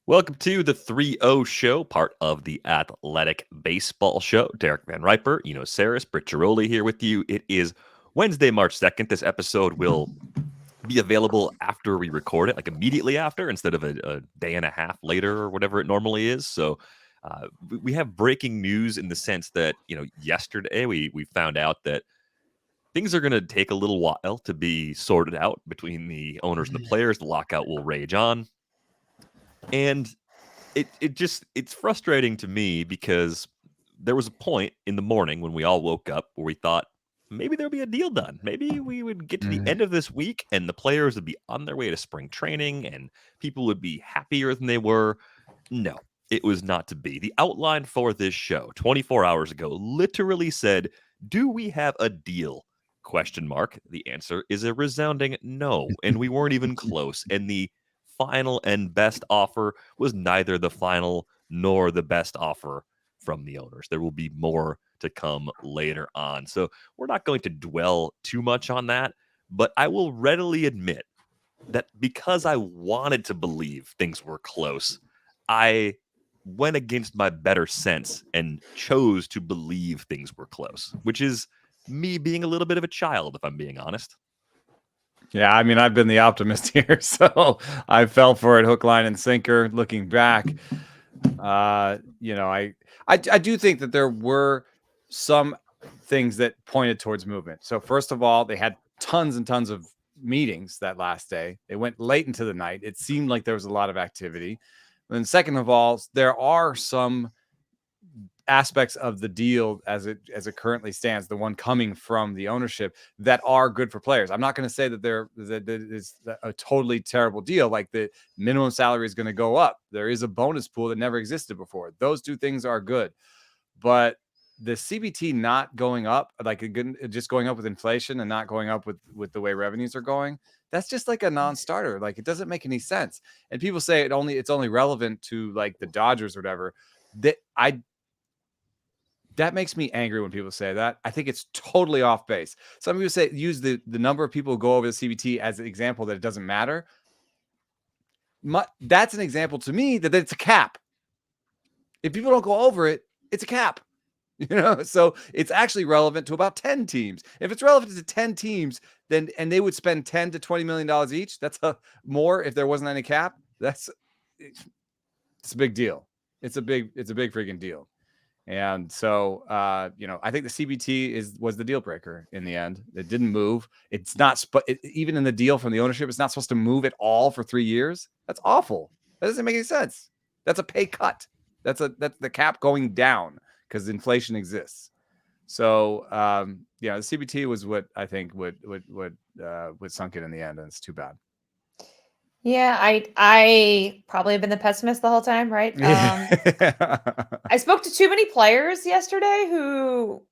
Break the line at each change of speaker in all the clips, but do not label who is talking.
Welcome to the 3-0 show, part of the Athletic Baseball Show. Derek Van Riper, Saris, Britt Giroli here with you. It is Wednesday, March 2nd. This episode will be available after we record it, like immediately after, instead of a day and a half later or whatever it normally is. So we have breaking news in the sense that, yesterday we found out that things are going to take a little while to be sorted out between the owners and the players. The lockout will rage on. And it's frustrating to me because there was a point in the morning when we all woke up where we thought maybe there'll be a deal done. Maybe we would get to the end of this week and the players would be on their way to spring training and people would be happier than they were. No, it was not to be. The outline for this show 24 hours ago literally said, "Do we have a deal?" Question mark. The answer is a resounding no, and we weren't even close. And the final and best offer was neither the final nor the best offer from the owners. There will be more to come later on. So we're not going to dwell too much on that, but I will readily admit that because I wanted to believe things were close, I went against my better sense and chose to believe things were close, which is me being a little bit of a child, if I'm being honest.
Yeah, I mean, I've been the optimist here, so I fell for it hook, line, and sinker. Looking back, I do think that there were some things that pointed towards movement. So first of all, they had tons and tons of meetings that last day. They went late into the night. It seemed like there was a lot of activity. And then second of all, there are some aspects of the deal as it currently stands, the one coming from the ownership, that are good for players. I'm not going to say that that is a totally terrible deal. Like the minimum salary is going to go up. There is a bonus pool that never existed before. Those two things are good, but the CBT not going up, like just going up with inflation and not going up with the way revenues are going, that's just like a non-starter. Like it doesn't make any sense. And people say it's only relevant to like the Dodgers or whatever. That makes me angry when people say that. I think it's totally off base. Some people use the number of people who go over the CBT as an example that it doesn't matter. That's an example to me that it's a cap. If people don't go over it, it's a cap. So it's actually relevant to about 10 teams. If it's relevant to 10 teams, then and they would spend $10 to $20 million each. That's more if there wasn't any cap. It's a big deal. It's a big freaking deal. And so, I think the CBT was the deal breaker in the end. It didn't move. It's not, even in the deal from the ownership, it's not supposed to move at all for 3 years. That's awful. That doesn't make any sense. That's a pay cut. That's the cap going down because inflation exists. So, the CBT was what I think would sunk it in the end, and it's too bad.
Yeah, I probably have been the pessimist the whole time, right? I spoke to too many players yesterday who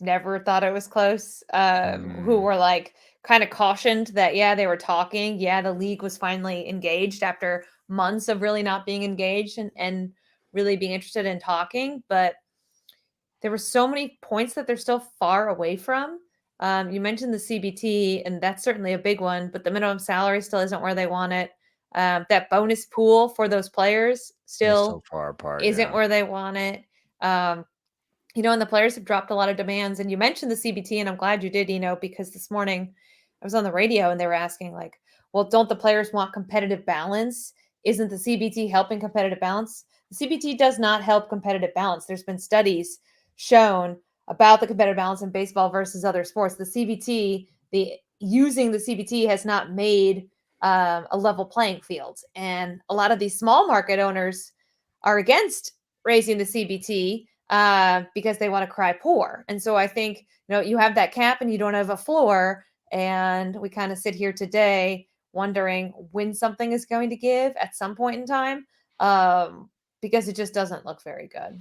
never thought it was close, who were like kind of cautioned that, yeah, they were talking. Yeah, the league was finally engaged after months of really not being engaged and really being interested in talking. But there were so many points that they're still far away from. You mentioned the CBT, and that's certainly a big one, but the minimum salary still isn't where they want it. That bonus pool for those players still
so far apart,
isn't where they want it. And the players have dropped a lot of demands. And you mentioned the CBT, and I'm glad you did, because this morning I was on the radio and they were asking, like, well, don't the players want competitive balance? Isn't the CBT helping competitive balance? The CBT does not help competitive balance. There's been studies shown about the competitive balance in baseball versus other sports. The CBT, using the CBT has not made a level playing field. And a lot of these small market owners are against raising the CBT because they want to cry poor. And so I think, you have that cap and you don't have a floor. And we kind of sit here today wondering when something is going to give at some point in time, because it just doesn't look very good.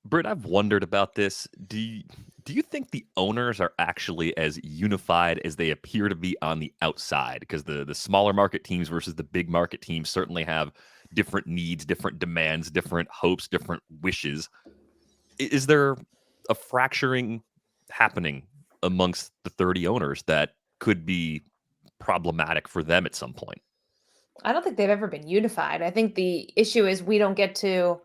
Britt, I've wondered about this. Do you think the owners are actually as unified as they appear to be on the outside? Because the smaller market teams versus the big market teams certainly have different needs, different demands, different hopes, different wishes. Is there a fracturing happening amongst the 30 owners that could be problematic for them at some point?
I don't think they've ever been unified. I think the issue is we don't get to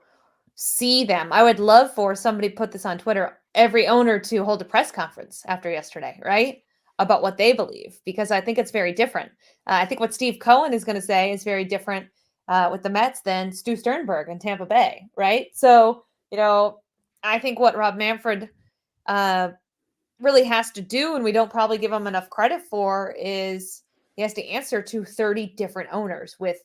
see them. I would love for somebody put this on Twitter, every owner to hold a press conference after yesterday, right? About what they believe, because I think it's very different. I think what Steve Cohen is going to say is very different with the Mets than Stu Sternberg in Tampa Bay, right? So, I think what Rob Manfred really has to do, and we don't probably give him enough credit for, is he has to answer to 30 different owners with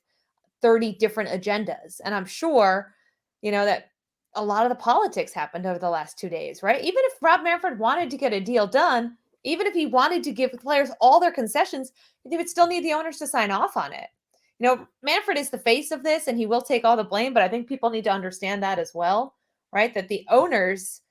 30 different agendas. And I'm sure, that a lot of the politics happened over the last 2 days, right? Even if Rob Manfred wanted to get a deal done, even if he wanted to give the players all their concessions, he would still need the owners to sign off on it. Manfred is the face of this and he will take all the blame, but I think people need to understand that as well, right? That the owners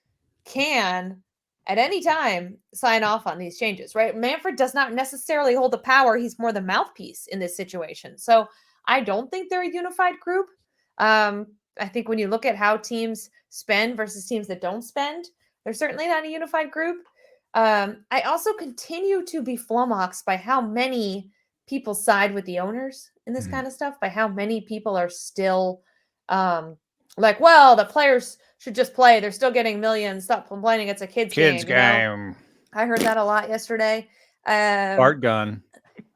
can at any time sign off on these changes, right? Manfred does not necessarily hold the power. He's more the mouthpiece in this situation. So I don't think they're a unified group. I think when you look at how teams spend versus teams that don't spend, they're certainly not a unified group. I also continue to be flummoxed by how many people side with the owners in this kind of stuff, by how many people are still like, well, the players should just play. They're still getting millions. Stop complaining. It's a kids game. I heard that a lot yesterday.
Fart gun.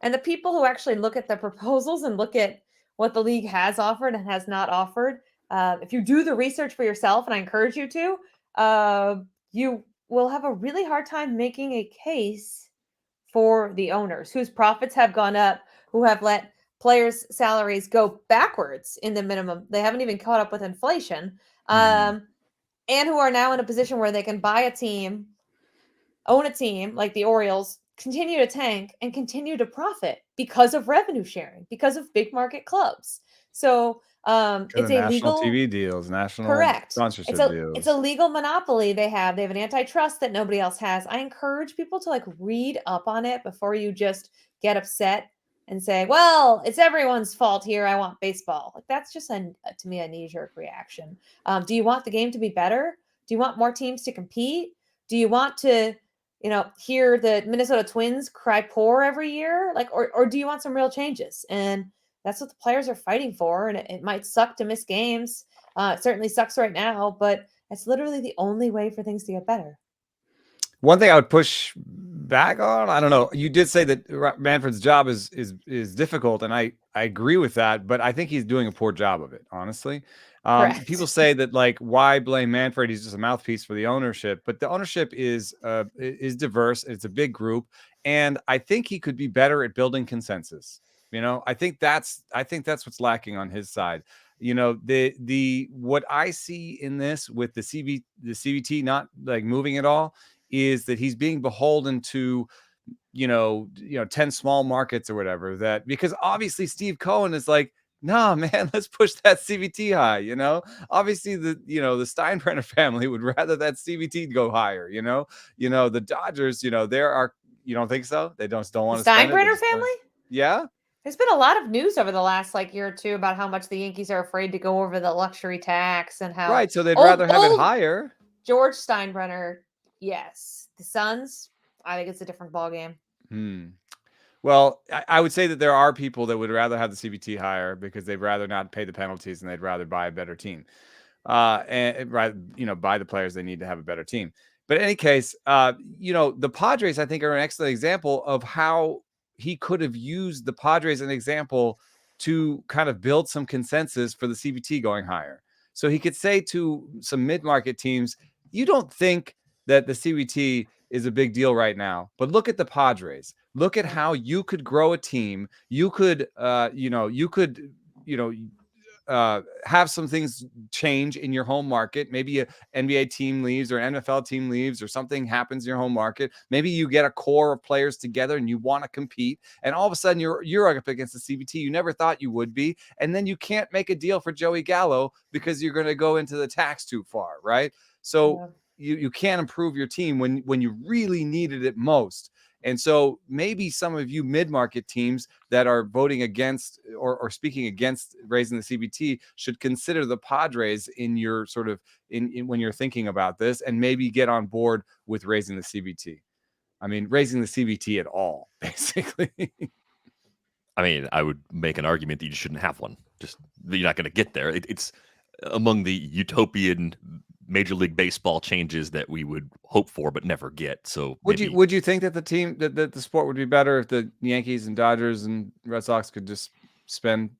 And the people who actually look at the proposals and look at what the league has offered and has not offered, if you do the research for yourself, and I encourage you to, you will have a really hard time making a case for the owners whose profits have gone up, who have let players' salaries go backwards in the minimum. They haven't even caught up with inflation, and who are now in a position where they can buy a team, own a team like the Orioles, continue to tank and continue to profit because of revenue sharing, because of big market clubs. So it's a
national
legal
TV deals, national
correct.
sponsorship deals.
It's a legal monopoly they have. They have an antitrust that nobody else has. I encourage people to read up on it before you just get upset and say, well, it's everyone's fault here. I want baseball. That's just to me a knee-jerk reaction. Do you want the game to be better? Do you want more teams to compete? Do you want to hear the Minnesota Twins cry poor every year? Or do you want some real changes? And that's what the players are fighting for. And it might suck to miss games. It certainly sucks right now, but it's literally the only way for things to get better.
One thing I would push back on, I don't know. You did say that Manfred's job is difficult, and I agree with that, but I think he's doing a poor job of it, honestly. People say that why blame Manfred? He's just a mouthpiece for the ownership, but the ownership is diverse. It's a big group, and I think he could be better at building consensus. I think that's what's lacking on his side. The what I see in this with the CBT not moving at all is that he's being beholden to 10 small markets or whatever, that because obviously Steve Cohen is like, nah, man, let's push that CBT high. Obviously the Steinbrenner family would rather that CBT go higher. The Dodgers, there are, you don't think so? They don't want to spend it.
Steinbrenner family?
Yeah.
There's been a lot of news over the last year or two about how much the Yankees are afraid to go over the luxury tax and how
right. So they'd rather have it higher.
George Steinbrenner, yes. The Suns, I think it's a different ballgame.
Well, I would say that there are people that would rather have the CBT higher because they'd rather not pay the penalties and they'd rather buy a better team. And buy the players they need to have a better team. But in any case, the Padres, I think, are an excellent example of how he could have used the Padres as an example to kind of build some consensus for the CBT going higher. So he could say to some mid-market teams, you don't think that the CBT is a big deal right now, but look at the Padres. Look at how you could grow a team. You could, have some things change in your home market. Maybe an NBA team leaves or an NFL team leaves or something happens in your home market. Maybe you get a core of players together and you want to compete. And all of a sudden you're up against the CBT. You never thought you would be. And then you can't make a deal for Joey Gallo because you're going to go into the tax too far, right? So you can't improve your team when you really needed it most. And so maybe some of you mid-market teams that are voting against or speaking against raising the CBT should consider the Padres in your sort of in when you're thinking about this, and maybe get on board with raising the CBT. I mean, raising the CBT at all, basically.
I mean, I would make an argument that you shouldn't have one. Just you're not going to get there. It's among the utopian Major League Baseball changes that we would hope for but never get. So
Would you think that the team that the sport would be better if the Yankees and Dodgers and Red Sox could just spend?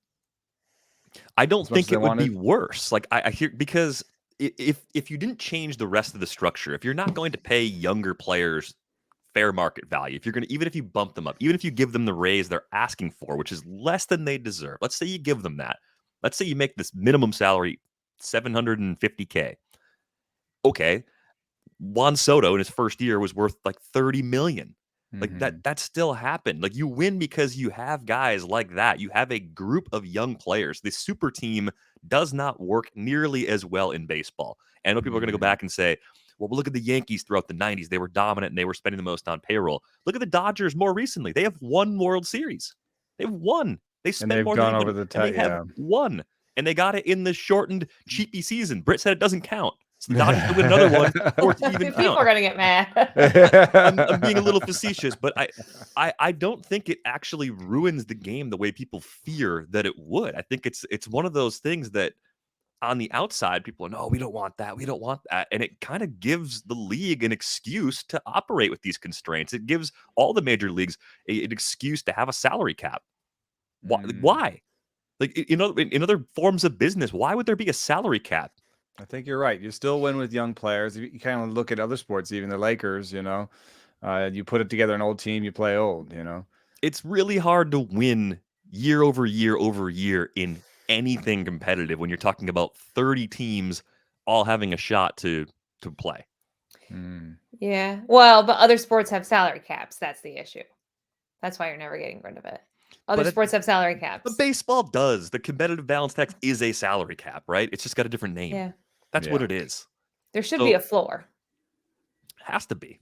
I don't
as much as
think
they
it would be
wanted?
worse. Like I hear because if you didn't change the rest of the structure, if you're not going to pay younger players fair market value, if you're going to, even if you bump them up, even if you give them the raise they're asking for, which is less than they deserve. Let's say you give them that. Let's say you make this minimum salary $750K. Okay, Juan Soto in his first year was worth like 30 million. Like
Mhm.
that still happened. Like you win because you have guys like that. You have a group of young players. The super team does not work nearly as well in baseball. And I know people are going to go
Mhm.
back and say, well, look at the Yankees throughout the 90s. They were dominant and they were spending the most on payroll. Look at the Dodgers more recently. They have won World Series. They've won. They
And
spend
they've
more than
gone over
anybody,
the
and they
top.
have
Yeah.
won. And they got it in the shortened, cheapy season. Britt said it doesn't count. So the Dodgers could win another one for it to even
People
count.
are gonna get mad.
I'm being a little facetious, but I don't think it actually ruins the game the way people fear that it would. I think it's one of those things that on the outside people are, no, we don't want that, we don't want that, and it kind of gives the league an excuse to operate with these constraints. It gives all the major leagues an excuse to have a salary cap. Why?
Mm.
Why? Like in other forms of business, why would there be a salary cap?
I think you're right. You still win with young players. You kind of look at other sports, even the Lakers. You put it together an old team, you play old.
It's really hard to win year over year over year in anything competitive when you're talking about 30 teams all having a shot to play.
Mm.
Yeah. Well, but other sports have salary caps. That's the issue. That's why you're never getting rid of it. Other
But
sports have salary caps.
But baseball does. The competitive balance tax is a salary cap, right? It's just got a different name.
Yeah.
That's what
Yeah.
it is.
There should
So-
be a floor.
Has to be.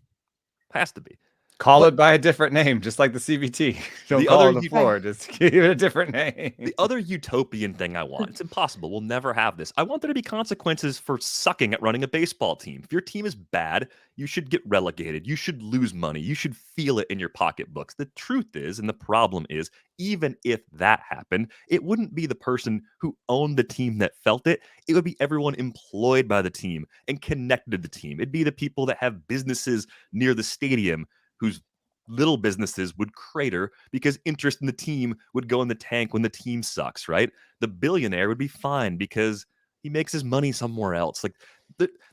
Has to be.
Call
But-
it by a different name, just like the CBT. Don't
The
call
other
it a
you-
floor. Just give it a different name.
The other utopian thing I want, it's impossible. We'll never have this. I want there to be consequences for sucking at running a baseball team. If your team is bad, you should get relegated. You should lose money. You should feel it in your pocketbooks. The truth is, and the problem is, even if that happened, it wouldn't be the person who owned the team that felt it. It would be everyone employed by the team and connected to the team. It'd be the people that have businesses near the stadium whose little businesses would crater because interest in the team would go in the tank when the team sucks, right? The billionaire would be fine because he makes his money somewhere else. Like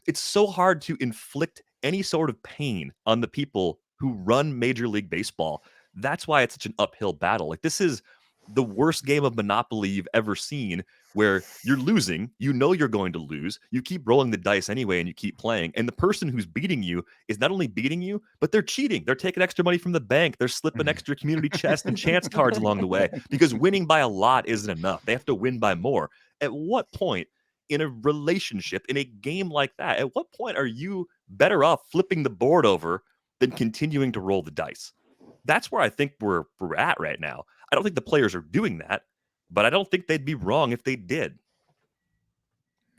it's so hard to inflict any sort of pain on the people who run Major League Baseball. That's why it's such an uphill battle. Like this is the worst game of Monopoly you've ever seen, where you're losing, you know you're going to lose, you keep rolling the dice anyway and you keep playing, and the person who's beating you is not only beating you, but they're cheating. They're taking extra money from the bank, they're slipping extra community chest and chance cards along the way, because winning by a lot isn't enough. They have to win by more. At what point in a relationship, in a game like that, at what point are you better off flipping the board over than continuing to roll the dice? That's where I think we're at right now. I don't think the players are doing that, but I don't think they'd be wrong if they did.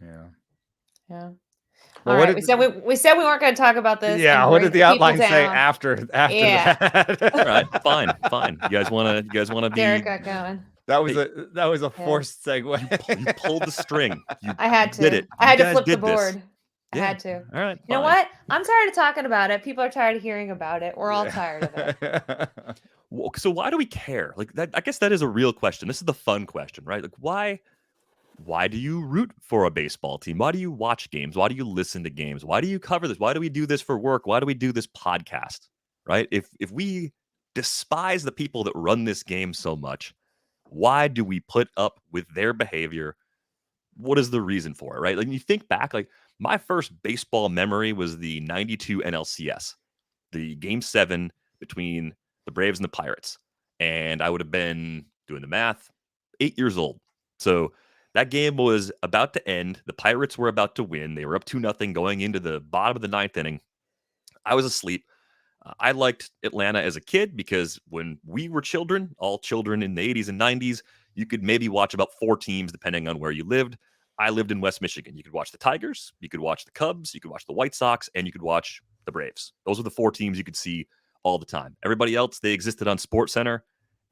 Yeah.
Yeah.
Well,
All
what
right.
did
We said we weren't going to talk about this.
Yeah.
and
What
bring
did the
people
outline say
down.
after
Yeah.
that?
All right, fine. You guys want to be?
Derek got going.
That was a forced segue.
You pulled the string. You
I had to.
did it.
I had
You
to
guys
flip the
did this.
board. I
Yeah.
had to.
All right.
You know
fine.
what? I'm tired of talking about it. People are tired of hearing about it. We're all tired of it.
Well, so why do we care? Like that. I guess that is a real question. This is the fun question, right? Like why do you root for a baseball team? Why do you watch games? Why do you listen to games? Why do you cover this? Why do we do this for work? Why do we do this podcast? Right? If we despise the people that run this game so much, why do we put up with their behavior? What is the reason for it? Right? Like you think back, like my first baseball memory was the 92 NLCS, the game 7 between the Braves and the Pirates. And I would have been doing the math, 8 years old. So that game was about to end. The Pirates were about to win. They were up 2-0 going into the bottom of the 9th inning. I was asleep. I liked Atlanta as a kid because when we were children, all children in the 80s and 90s, you could maybe watch about 4 teams depending on where you lived. I lived in West Michigan. You could watch the Tigers, you could watch the Cubs, you could watch the White Sox, and you could watch the Braves. Those were the 4 teams you could see all the time. Everybody else, they existed on SportsCenter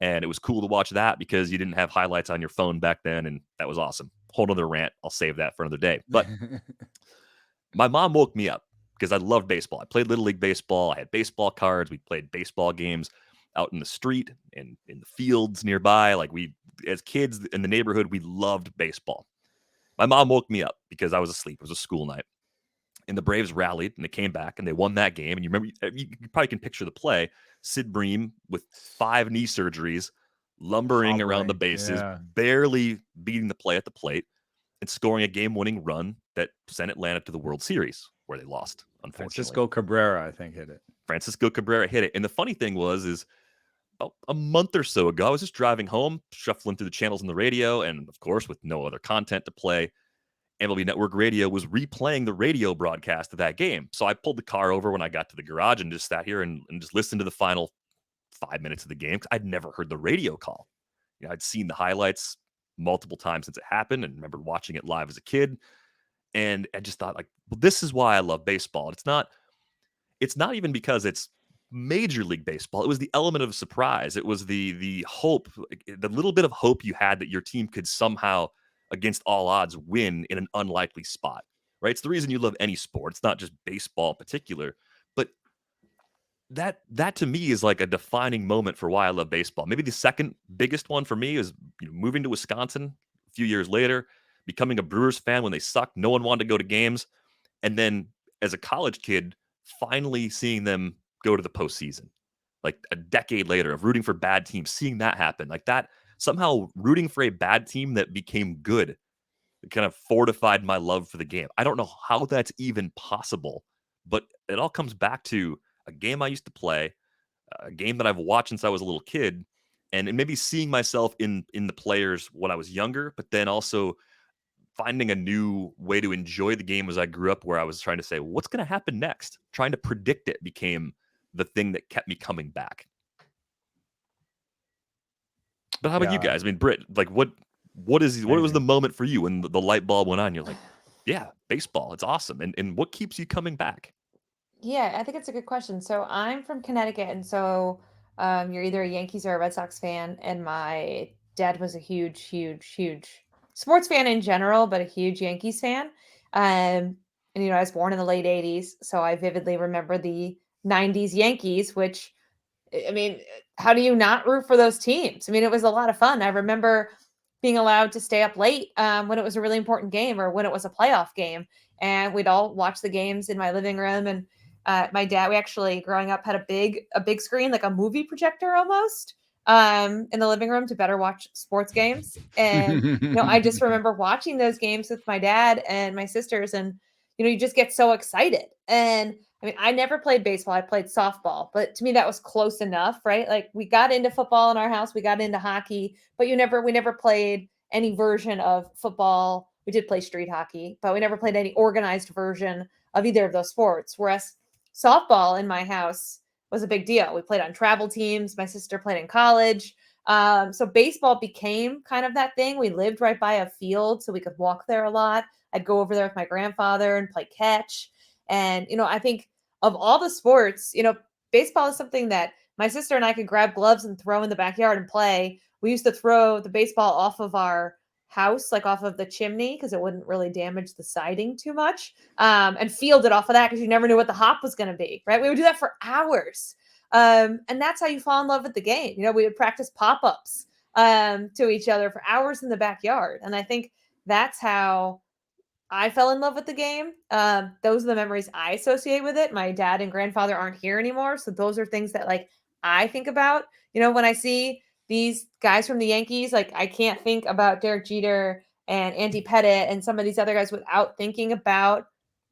And it was cool to watch that because you didn't have highlights on your phone back then. And that was awesome. Whole nother rant. I'll save that for another day. But my mom woke me up because I loved baseball. I played Little League Baseball. I had baseball cards. We played baseball games out in the street and in the fields nearby. Like as kids in the neighborhood, we loved baseball. My mom woke me up because I was asleep. It was a school night. And the Braves rallied and they came back and they won that game. And you remember, you probably can picture the play. Sid Bream with 5 knee surgeries, lumbering around the bases, barely beating the play at the plate, and scoring a game-winning run that sent Atlanta to the World Series, where they lost, unfortunately.
Francisco Cabrera, I think, hit it.
Francisco Cabrera hit it. And the funny thing is about a month or so ago, I was just driving home, shuffling through the channels on the radio, and of course, with no other content to play, MLB Network Radio was replaying the radio broadcast of that game. So I pulled the car over when I got to the garage and just sat here and just listened to the final 5 minutes of the game because I'd never heard the radio call. I'd seen the highlights multiple times since it happened and remember watching it live as a kid. And I just thought, like, well, this is why I love baseball. It's not even because it's Major League Baseball. It was the element of surprise. It was the hope, the little bit of hope you had that your team could somehow, against all odds, win in an unlikely spot, right? It's the reason you love any sport. It's not just baseball in particular, but that to me is like a defining moment for why I love baseball. Maybe the second biggest one for me is moving to Wisconsin a few years later, becoming a Brewers fan when they sucked. No one wanted to go to games. And then as a college kid, finally seeing them go to the postseason, like a decade later of rooting for bad teams, seeing that happen, like that, somehow rooting for a bad team that became good, it kind of fortified my love for the game. I don't know how that's even possible, but it all comes back to a game I used to play, a game that I've watched since I was a little kid, and maybe seeing myself in the players when I was younger, but then also finding a new way to enjoy the game as I grew up, where I was trying to say, what's going to happen next? Trying to predict it became the thing that kept me coming back. But how about you guys? I mean, Britt, like what was the moment for you when the light bulb went on? You're like, yeah, baseball, it's awesome. And what keeps you coming back?
Yeah, I think it's a good question. So I'm from Connecticut, and so you're either a Yankees or a Red Sox fan, and my dad was a huge, huge, huge sports fan in general, but a huge Yankees fan. And I was born in the late 80s, so I vividly remember the 90s Yankees, which, I mean, how do you not root for those teams? I mean, it was a lot of fun. I remember being allowed to stay up late when it was a really important game or when it was a playoff game, and we'd all watch the games in my living room. And my dad, we actually growing up had a big screen, like a movie projector almost, in the living room to better watch sports games. And I just remember watching those games with my dad and my sisters, and you just get so excited. And I mean, I never played baseball. I played softball, but to me that was close enough, right? Like we got into football in our house, we got into hockey, but we never played any version of football. We did play street hockey, but we never played any organized version of either of those sports. Whereas softball in my house was a big deal. We played on travel teams. My sister played in college. So baseball became kind of that thing. We lived right by a field, so we could walk there a lot. I'd go over there with my grandfather and play catch. And, I think of all the sports, baseball is something that my sister and I could grab gloves and throw in the backyard and play. We used to throw the baseball off of our house, like off of the chimney, because it wouldn't really damage the siding too much, and field it off of that because you never knew what the hop was going to be, right? We would do that for hours. And that's how you fall in love with the game. We would practice pop-ups to each other for hours in the backyard. And I think that's how I fell in love with the game. Those are the memories I associate with it. My dad and grandfather aren't here anymore. So those are things that like I think about, when I see these guys from the Yankees. Like I can't think about Derek Jeter and Andy Pettit and some of these other guys without thinking about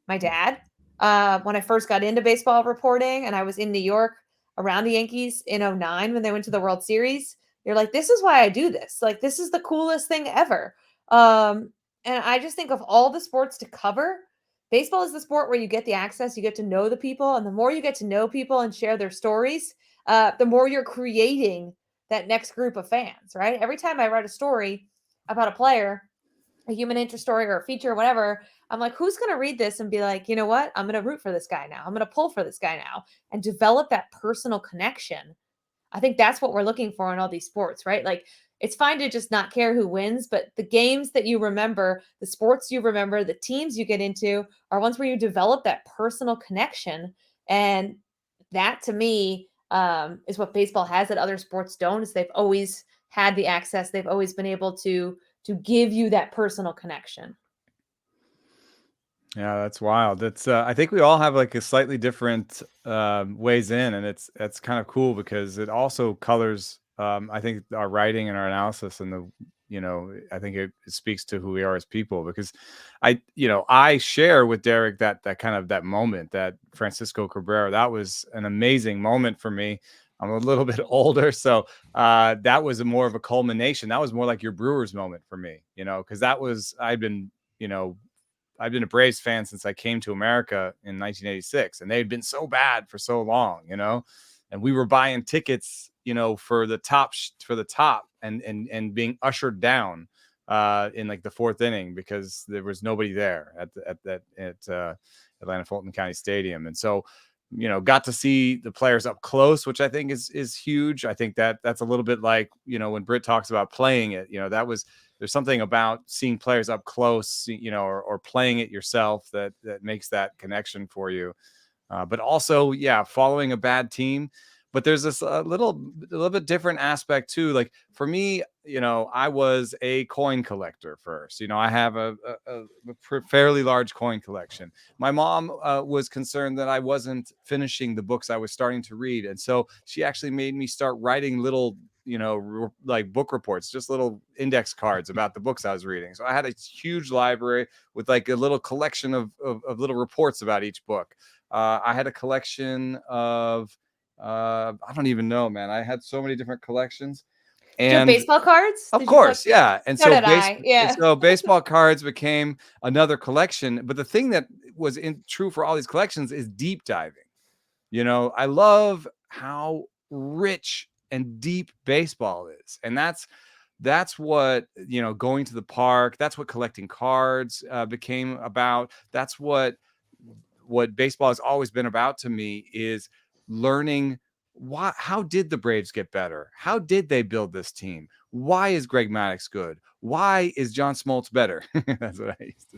my dad. When I first got into baseball reporting and I was in New York around the Yankees in 2009 when they went to the World Series, you're like, this is why I do this. Like, this is the coolest thing ever. And I just think of all the sports to cover, baseball is the sport where you get the access, you get to know the people. And the more you get to know people and share their stories, the more you're creating that next group of fans, right? Every time I write a story about a player, a human interest story or a feature or whatever, I'm like, who's going to read this and be like, you know what? I'm going to root for this guy now. I'm going to pull for this guy now and develop that personal connection. I think that's what we're looking for in all these sports, right? Like, it's fine to just not care who wins, but the games that you remember, the sports you remember, the teams you get into are ones where you develop that personal connection. And that to me is what baseball has that other sports don't, is they've always had the access. They've always been able to give you that personal connection.
Yeah, that's wild. That's I think we all have like a slightly different ways in, and that's kind of cool because it also colors I think our writing and our analysis and I think it speaks to who we are as people, because I share with Derek that kind of that moment, that Francisco Cabrera, that was an amazing moment for me. I'm a little bit older, so that was more of a culmination. That was more like your Brewers moment for me, because I've been a Braves fan since I came to America in 1986, and they'd been so bad for so long, and we were buying tickets, for the top and being ushered down in like the fourth inning because there was nobody there at Atlanta Fulton County Stadium. And so, got to see the players up close, which I think is huge. I think that's a little bit like, when Britt talks about playing it, there's something about seeing players up close, or playing it yourself that makes that connection for you. But also, following a bad team. But there's this a little bit different aspect too. Like for me, I was a coin collector first. I have a fairly large coin collection. My mom was concerned that I wasn't finishing the books I was starting to read, and so she actually made me start writing little, like book reports, just little index cards about the books I was reading. So I had a huge library with like a little collection of little reports about each book. I had a collection of I don't even know, man. I had so many different collections. And
baseball cards?
Of course, yeah. And
so did I. Yeah.
So baseball cards became another collection. But the thing that was true for all these collections is deep diving. I love how rich and deep baseball is. And that's what, going to the park, that's what collecting cards became about. That's what baseball has always been about to me, is learning how did the Braves get better? How did they build this team? Why is Greg Maddux good? Why is John Smoltz better? That's what I used to.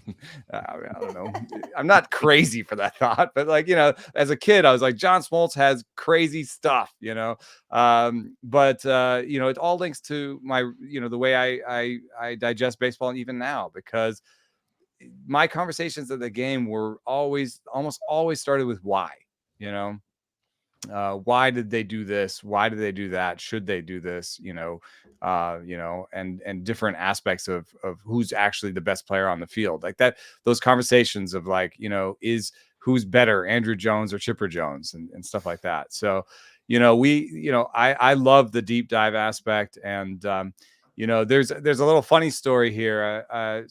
I don't know. I'm not crazy for that thought, but like, as a kid, I was like, John Smoltz has crazy stuff, but it all links to my, the way I digest baseball, and even now, because my conversations at the game were almost always started with why. Why did they do this? Why did they do that? Should they do this? And different aspects of who's actually the best player on the field, like that. Those conversations of like, is who's better, Andrew Jones or Chipper Jones, and stuff like that. So, I love the deep dive aspect, and there's a little funny story here. I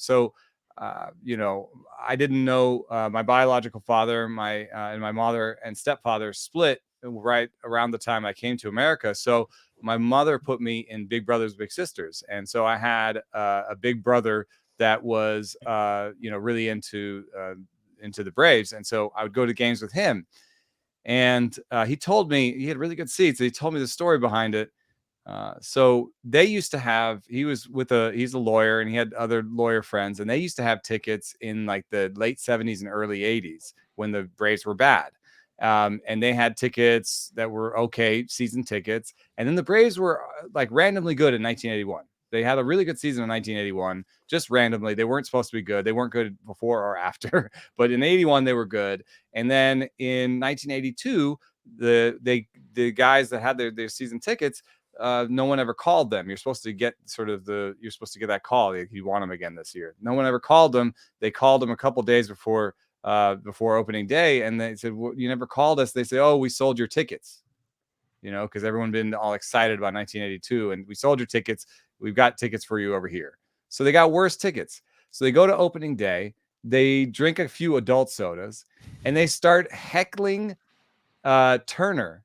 didn't know my biological father, and my mother and stepfather split right around the time I came to America. So my mother put me in Big Brothers Big Sisters, and so I had a big brother that was really into the Braves, and so I would go to games with him. And he told me he had really good seats. He told me the story behind it. So they used to have, he's a lawyer, and he had other lawyer friends, and they used to have tickets in like the late 70s and early 80s when the Braves were bad. And they had tickets that were okay, season tickets. And then the Braves were like randomly good in 1981. They had a really good season in 1981, just randomly. They weren't supposed to be good. They weren't good before or after, but in 81 they were good. And then in 1982, the guys that had their season tickets, no one ever called them. You're supposed to get that call if you want them again this year. No one ever called them. They called them a couple days before opening day, and they said, well, you never called us. They say, oh, we sold your tickets, because everyone been all excited about 1982, and we sold your tickets. We've got tickets for you over here. So they got worse tickets. So they go to opening day, they drink a few adult sodas, and they start heckling Turner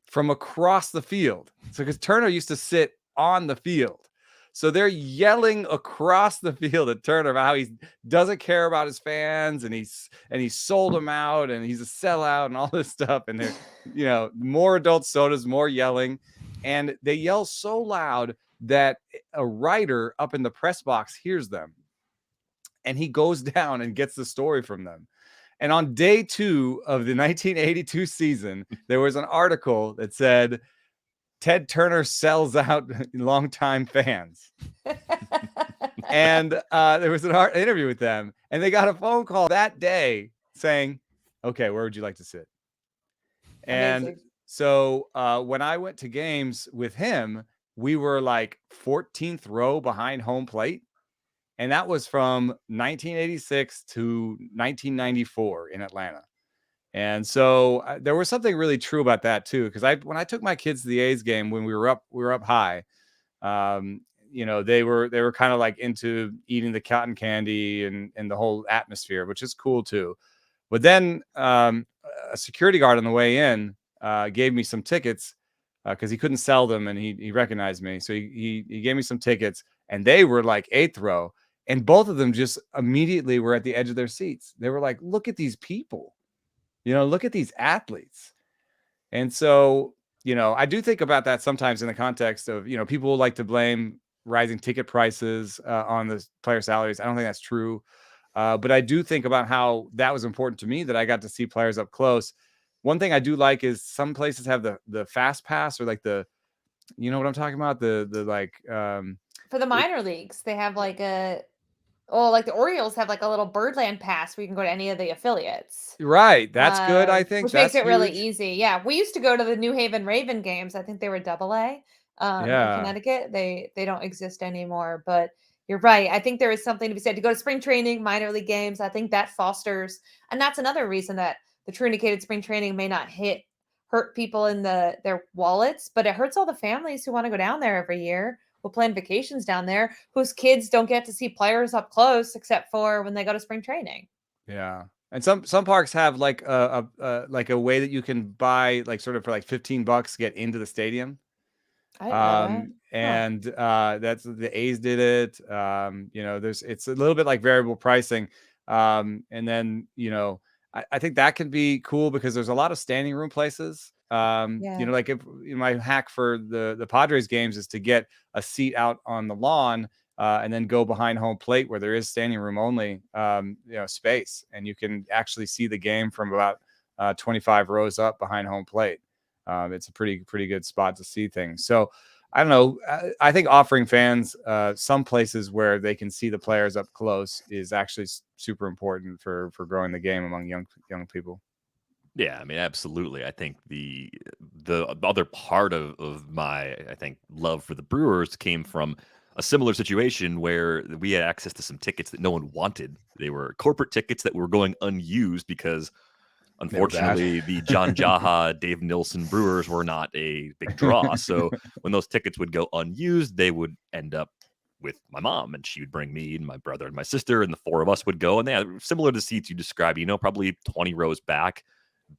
from across the field. So because Turner used to sit on the field. So they're yelling across the field at Turner about how he doesn't care about his fans and he's sold them out and he's a sellout and all this stuff. And they're, more adult sodas, more yelling. And they yell so loud that a writer up in the press box hears them. And he goes down and gets the story from them. And on day 2 of the 1982 season, there was an article that said, Ted Turner sells out longtime fans. And there was an interview with them, and they got a phone call that day saying, okay, where would you like to sit? And
Amazing.
so when I went to games with him, we were like 14th row behind home plate. And that was from 1986 to 1994 in Atlanta. And so there was something really true about that too, because when I took my kids to the A's game when we were up high, they were kind of like into eating the cotton candy and the whole atmosphere, which is cool too. But then a security guard on the way in gave me some tickets because he couldn't sell them, and he recognized me, so he gave me some tickets, and they were like 8th row, and both of them just immediately were at the edge of their seats. They were like, "Look at these people." Look at these athletes. And so, I do think about that sometimes in the context of, people like to blame rising ticket prices on the player salaries. I don't think that's true. But I do think about how that was important to me, that I got to see players up close. One thing I do like is some places have the fast pass, or like you know what I'm talking about?
For the minor leagues, they have like like the Orioles have like a little Birdland pass where you can go to any of the affiliates.
Right. That's good. I think
Which makes
that's
it really
huge.
easy. Yeah. We used to go to the New Haven Raven games. I think they were AA in Connecticut. They don't exist anymore, but you're right. I think there is something to be said to go to spring training, minor league games. I think that fosters, and that's another reason that the truncated spring training may not hurt people in their wallets, but it hurts all the families who want to go down there every year, who plan vacations down there, whose kids don't get to see players up close except for when they go to spring training.
Yeah. And some parks have like a way that you can buy, like, sort of for like $15 get into the stadium.
I didn't know that.
And that's the A's did it. It's a little bit like variable pricing. And then, I think that can be cool because there's a lot of standing room places.
Yeah.
Like if my hack for the Padres games is to get a seat out on the lawn and then go behind home plate where there is standing room only, space, and you can actually see the game from about 25 rows up behind home plate. It's a pretty good spot to see things. So I don't know. I think offering fans some places where they can see the players up close is actually super important for growing the game among young people.
Yeah, I mean, absolutely. I think the other part of my, I think, love for the Brewers came from a similar situation where we had access to some tickets that no one wanted. They were corporate tickets that were going unused because, unfortunately, the John Jaha, Dave Nilsson Brewers were not a big draw. So when those tickets would go unused, they would end up with my mom, and she would bring me and my brother and my sister, and the 4 of us would go. And they had similar to seats you described, probably 20 rows back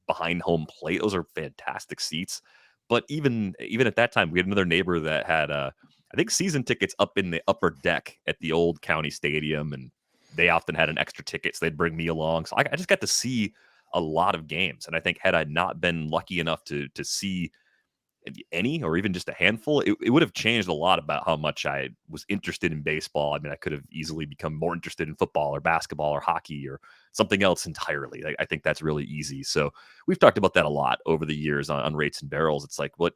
behind home plate. Those are fantastic seats. But even at that time, we had another neighbor that had I think season tickets up in the upper deck at the old county stadium, and they often had an extra ticket, so they'd bring me along. So I just got to see a lot of games. And I think had I not been lucky enough to see any, or even just a handful, it would have changed a lot about how much I was interested in baseball. I mean, I could have easily become more interested in football or basketball or hockey or something else entirely. I think that's really easy. So we've talked about that a lot over the years on Rates and Barrels. It's like, what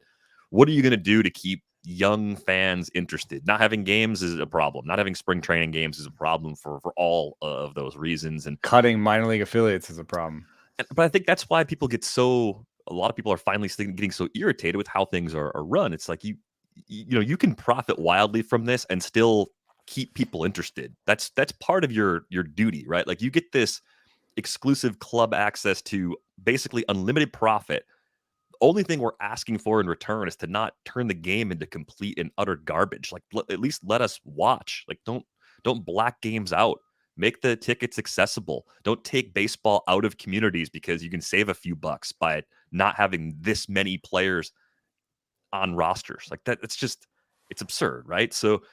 are you going to do to keep young fans interested? Not having games is a problem. Not having spring training games is a problem for all of those reasons. And
cutting minor league affiliates is a problem.
But I think that's why people get a lot of people are finally getting so irritated with how things are run. It's like you can profit wildly from this and still keep people interested. That's part of your duty, right? Like, you get this exclusive club access to basically unlimited profit. The only thing we're asking for in return is to not turn the game into complete and utter garbage. Like, at least let us watch. Like, don't black games out. Make the tickets accessible. Don't take baseball out of communities because you can save a few bucks by not having this many players on rosters. Like that, it's absurd, right? So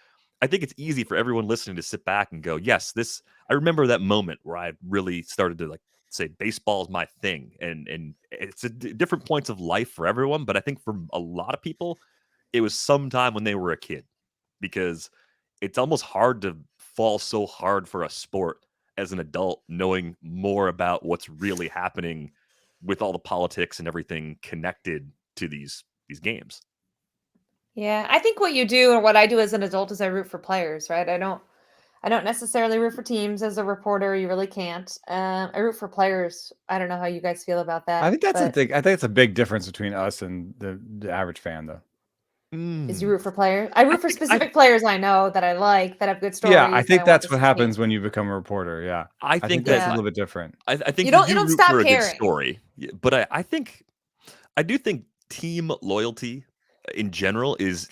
I think it's easy for everyone listening to sit back and go, yes, this, I remember that moment where I really started to like say baseball is my thing. And it's different points of life for everyone. But I think for a lot of people, it was sometime when they were a kid, because it's almost hard to fall so hard for a sport as an adult, knowing more about what's really happening with all the politics and everything connected to these games.
Yeah, I think what you do or what I do as an adult is I root for players, right? I don't necessarily root for teams as a reporter. You really can't. I root for players. I don't know how you guys feel about that.
I think that's a
but
thing. I think it's a big difference between us and the average fan, though.
Is you root for players? I root for
think
specific players I know that I like, that have good stories.
Yeah, I
that
think
want to
that's what
see.
happens when you become a reporter. Yeah,
I
I
think
think that's
that
a little bit different.
I think
You
you
don't
root
stop
for a good
caring.
story, but I think I do think team loyalty in general is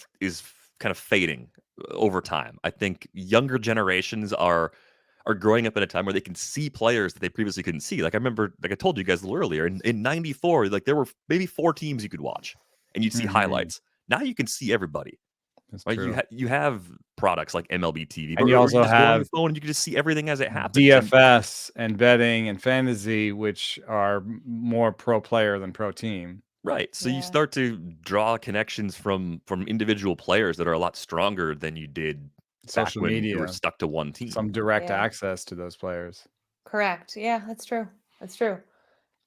kind of fading over time. I think younger generations are growing up at a time where they can see players that they previously couldn't see. Like I remember, like I told you guys a little earlier, in '94, like there were maybe 4 teams you could watch, and you'd see
Mhm.
highlights. Now you can see everybody.
That's
Right?
true.
You have products like MLB TV,
And you
or you
also
just go on your
have
phone and you can just see everything as it happens. And
DFS and betting and fantasy, which are more pro player than pro team.
right, so you
Yeah.
start to draw connections from individual players that are a lot stronger than you did back
Social
when you were
media,
stuck to one team.
some direct
Yeah.
access to those players.
Correct. Yeah, that's true. That's true.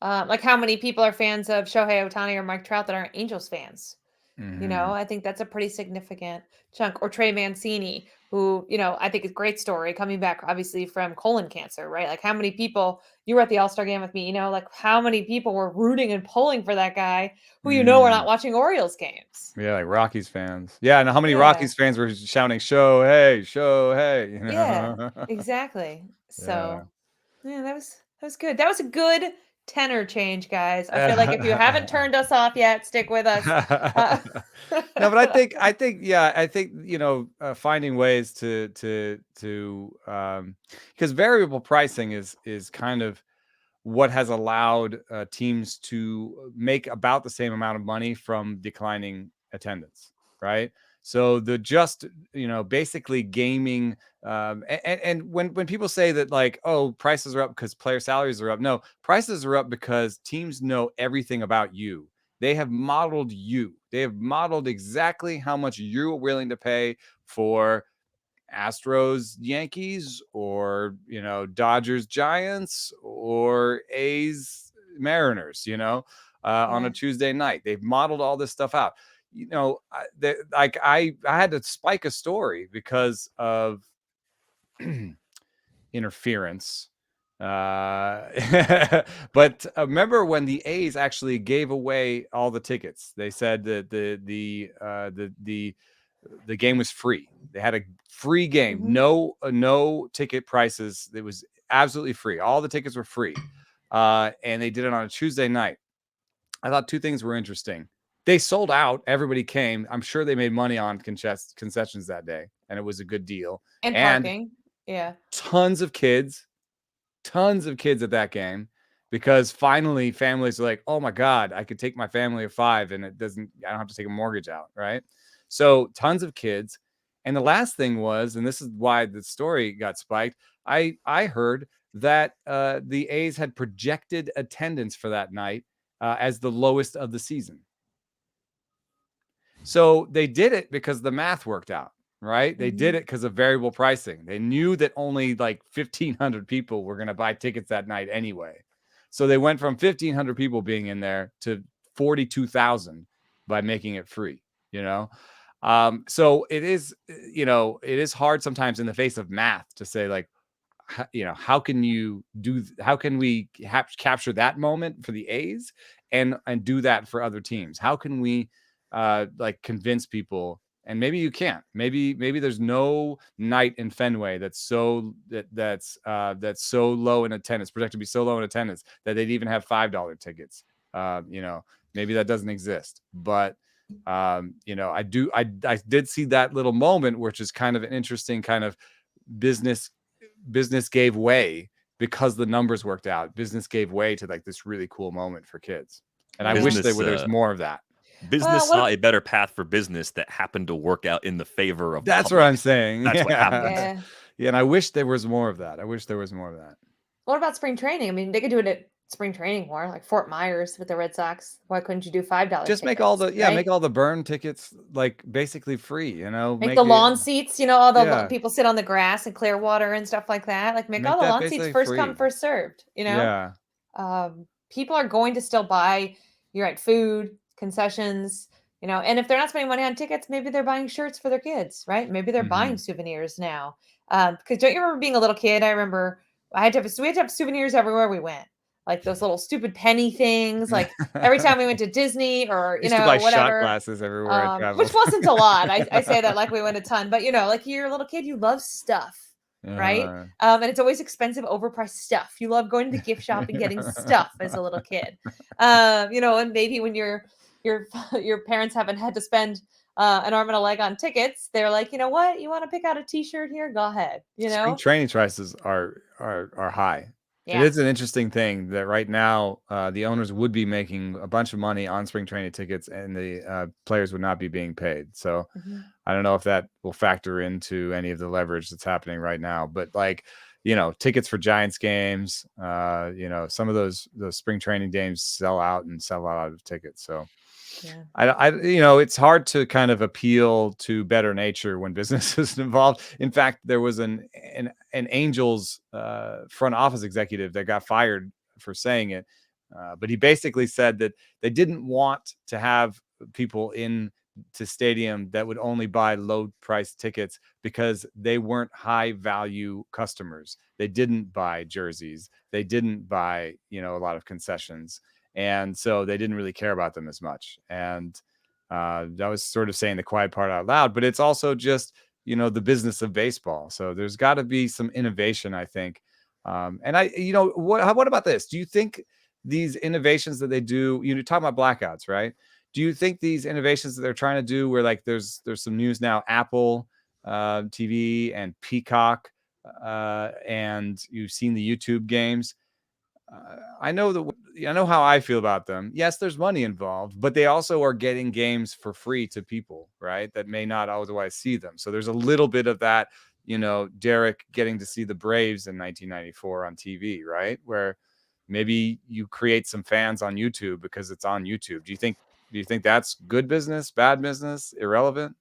Like how many people are fans of Shohei Ohtani or Mike Trout that aren't Angels fans?
Mhm.
I think that's a pretty significant chunk. Or Trey Mancini, who, I think is a great story coming back, obviously, from colon cancer, right? Like, how many people, you were at the All Star game with me, like, how many people were rooting and pulling for that guy who, were not
Mm.
watching Orioles games?
Yeah, like Rockies fans. Yeah, and how many
Yeah.
Rockies fans were shouting "Show hey, show hey"?
Yeah, exactly.
Yeah.
So, yeah, that was good. That was a good tenor change, guys. I feel like if you haven't turned us off yet, stick with us. Uh,
No, but I think finding ways to because variable pricing is kind of what has allowed teams to make about the same amount of money from declining attendance, right? So the just basically gaming, and when people say that, like, oh, prices are up because player salaries are up, no, prices are up because teams know everything about you. They have modeled you. They have modeled exactly how much you're willing to pay for Astros, Yankees, or Dodgers, Giants, or A's, Mariners. On a
yeah.
Tuesday night, they've modeled all this stuff out. I had to spike a story because of interference. But remember when the A's actually gave away all the tickets? They said that the game was free. They had a free game,
Mhm.
no ticket prices. It was absolutely free. All the tickets were free, and they did it on a Tuesday night. I thought 2 things were interesting. They sold out. Everybody came. I'm sure they made money on concessions that day, and it was a good deal.
And
And
parking. Yeah.
tons of kids at that game, because finally families are like, oh my God, I could take my family of 5 and I don't have to take a mortgage out, right? So tons of kids. And the last thing was, and this is why the story got spiked, I heard that the A's had projected attendance for that night as the lowest of the season. So they did it because the math worked out, right? They did it because of variable pricing. They knew that only like 1,500 people were going to buy tickets that night anyway. So they went from 1,500 people being in there to 42,000 by making it free, So it is hard sometimes in the face of math to say, like, how can we capture that moment for the A's and do that for other teams? How can we like convince people? And maybe you can't. Maybe there's no night in Fenway that's so low in attendance, projected to be so low in attendance, that they'd even have $5 tickets. Maybe that doesn't exist. But I did see that little moment, which is kind of an interesting kind of business gave way because the numbers worked out. Business gave way to like this really cool moment for kids. And I wish
Business
there's more of that.
Business
Well,
saw a better path for business that happened to work out in the favor of the
That's what
public.
I'm saying.
That's what happened.
yeah.
Yeah, and I wish there was more of that.
What about spring training? I mean, they could do it at spring training more, like Fort Myers with the Red Sox. Why couldn't you do $5
Just make
tickets? Right?
make all the burn tickets like basically free,
Make the lawn seats, all the
Yeah.
people sit on the grass and Clearwater and stuff like that. Like make all
Make
the
that
lawn seats
basically
first come,
free.
first served,
Yeah.
People are going to still buy, you're right, food, concessions, and if they're not spending money on tickets, maybe they're buying shirts for their kids, right? Maybe they're buying souvenirs now. Because don't you remember being a little kid? I remember we had to have souvenirs everywhere we went. Like those little stupid penny things. Like every time we went to Disney or,
Used to buy shot
whatever.
glasses everywhere I traveled.
Which wasn't a lot. I say that like we went a ton, but like you're a little kid, you love stuff, right? And it's always expensive, overpriced stuff. You love going to the gift shop and getting stuff as a little kid. And maybe when your parents haven't had to spend an arm and a leg on tickets, they're like, you know what? You want to pick out a T-shirt here? Go ahead.
Spring training prices are high.
Yeah.
It is an interesting thing that right now the owners would be making a bunch of money on spring training tickets, and the players would not be being paid. So I don't know if that will factor into any of the leverage that's happening right now. But tickets for Giants games, some of those spring training games sell out of tickets. So. Yeah. It's hard to kind of appeal to better nature when business is involved. In fact, there was an Angels front office executive that got fired for saying it, but he basically said that they didn't want to have people in to stadium that would only buy low price tickets because they weren't high value customers. They didn't buy jerseys. They didn't buy a lot of concessions. And so they didn't really care about them as much. And that was sort of saying the quiet part out loud, but it's also just, the business of baseball. So there's got to be some innovation, I think. What about this? Do you think these innovations that they do, you're talking about blackouts, right? Do you think these innovations that they're trying to do where like there's some news now, Apple TV and Peacock, and you've seen the YouTube games, I know how I feel about them. Yes, there's money involved, but they also are getting games for free to people, right? That may not otherwise see them. So there's a little bit of that, Derek getting to see the Braves in 1994 on TV, right? Where maybe you create some fans on YouTube because it's on YouTube. Do you think that's good business, bad business, irrelevant?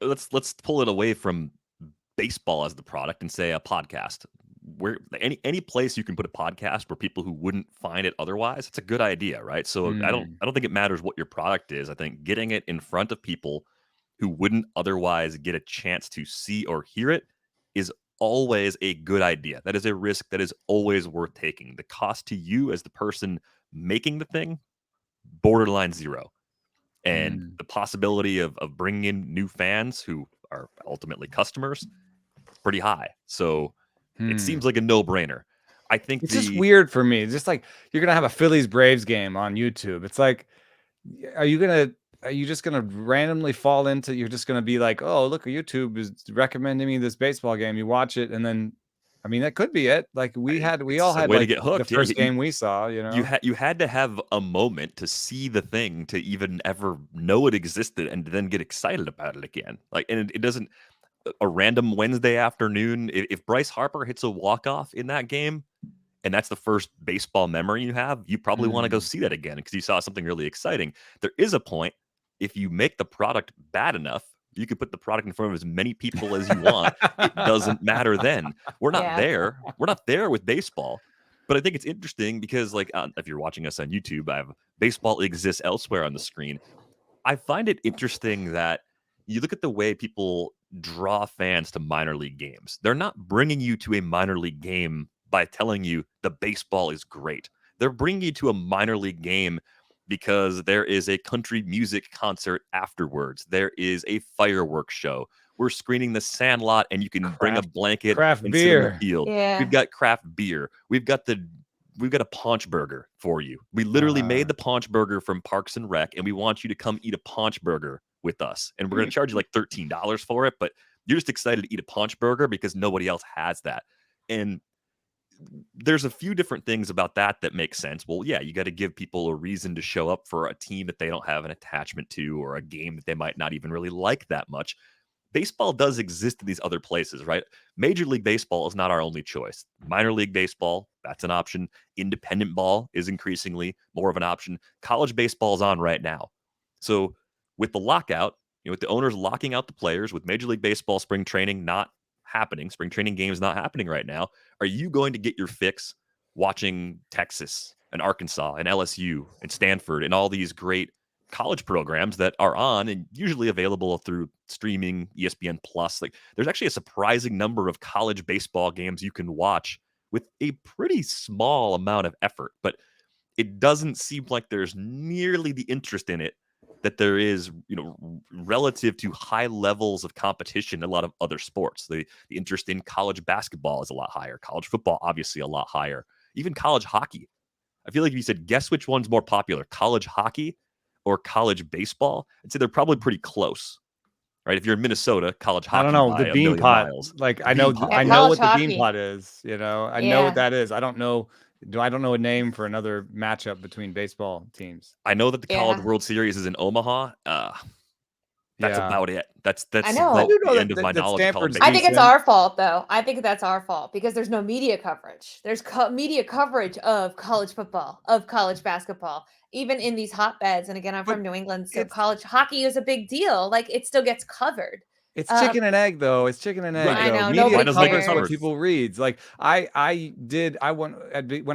Let's pull it away from baseball as the product and say a podcast. Where any place you can put a podcast where people who wouldn't find it otherwise, it's a good idea, right? So I don't think it matters what your product is. I think getting it in front of people who wouldn't otherwise get a chance to see or hear it is always a good idea. That is a risk that is always worth taking. The cost to you as the person making the thing, borderline zero. And the possibility of bringing in new fans who are ultimately customers, pretty high. So it seems like a no-brainer. I think
it's just weird for me. It's just like you're gonna have a Phillies Braves game on YouTube. It's like, are you just gonna randomly fall into? You're just gonna be like, oh, look, YouTube is recommending me this baseball game. You watch it, and then, I mean, that could be it. Like we all had
way
like
to get hooked.
The first game we saw.
You had to have a moment to see the thing to even ever know it existed, and then get excited about it again. Like, and it doesn't. A random Wednesday afternoon, if Bryce Harper hits a walk-off in that game and that's the first baseball memory you have, you probably want to go see that again because you saw something really exciting. There is a point, if you make the product bad enough, you could put the product in front of as many people as you want. It doesn't matter then. We're not there. We're not there with baseball. But I think it's interesting because, like, if you're watching us on YouTube, I have baseball exists elsewhere on the screen. I find it interesting that you look at the way people draw fans to minor league games. They're not bringing you to a minor league game by telling you the baseball is great. They're bringing you to a minor league game because there is a country music concert afterwards. There is a fireworks show. We're screening The Sandlot, and you can bring a blanket and sit in the field.
Yeah.
We've got craft beer. We've got a paunch burger for you. We literally made the paunch burger from Parks and Rec, and we want you to come eat a paunch burger with us. And we're going to charge you like $13 for it, but you're just excited to eat a paunch burger because nobody else has that. And there's a few different things about that make sense. Well, yeah, you got to give people a reason to show up for a team that they don't have an attachment to, or a game that they might not even really like that much. Baseball does exist in these other places, right? Major League Baseball is not our only choice. Minor League Baseball, that's an option. Independent ball is increasingly more of an option. College baseball is on right now. So with the lockout, with the owners locking out the players, with Major League Baseball spring training not happening, spring training games not happening right now, are you going to get your fix watching Texas and Arkansas and LSU and Stanford and all these great college programs that are on and usually available through streaming, ESPN Plus? Like, there's actually a surprising number of college baseball games you can watch with a pretty small amount of effort, but it doesn't seem like there's nearly the interest in it that there is, relative to high levels of competition in a lot of other sports. The interest in college basketball is a lot higher. College football, obviously, a lot higher. Even college hockey. I feel like if you said, guess which one's more popular, college hockey or college baseball, I'd say they're probably pretty close, right? If you're in Minnesota, college hockey.
I don't know,
by
the
a
bean
million
pot.
miles.
Like,
The
I know,
bean pot.
I
Yeah,
know
college
what the bean
hockey.
pot is. I know
Yeah.
what that is. I don't know a name for another matchup between baseball teams.
I know that the College
Yeah.
World Series is in Omaha. That's
Yeah.
about it. That's
I know.
about
I do know
the
that-
end of
that-
my
that
knowledge of college
Stanford's
I
baseball.
think it's
decent.
our fault, though. I think that's our fault because there's no media coverage. There's media coverage of college football, of college basketball, even in these hotbeds. And again, I'm
But
from New England, so
it's-
college hockey is a big deal. Like, it still gets covered.
It's chicken and egg, though. It's chicken and egg,
Right.
I
though.
know,
Media
nobody
covers
cares.
what people reads. Like when I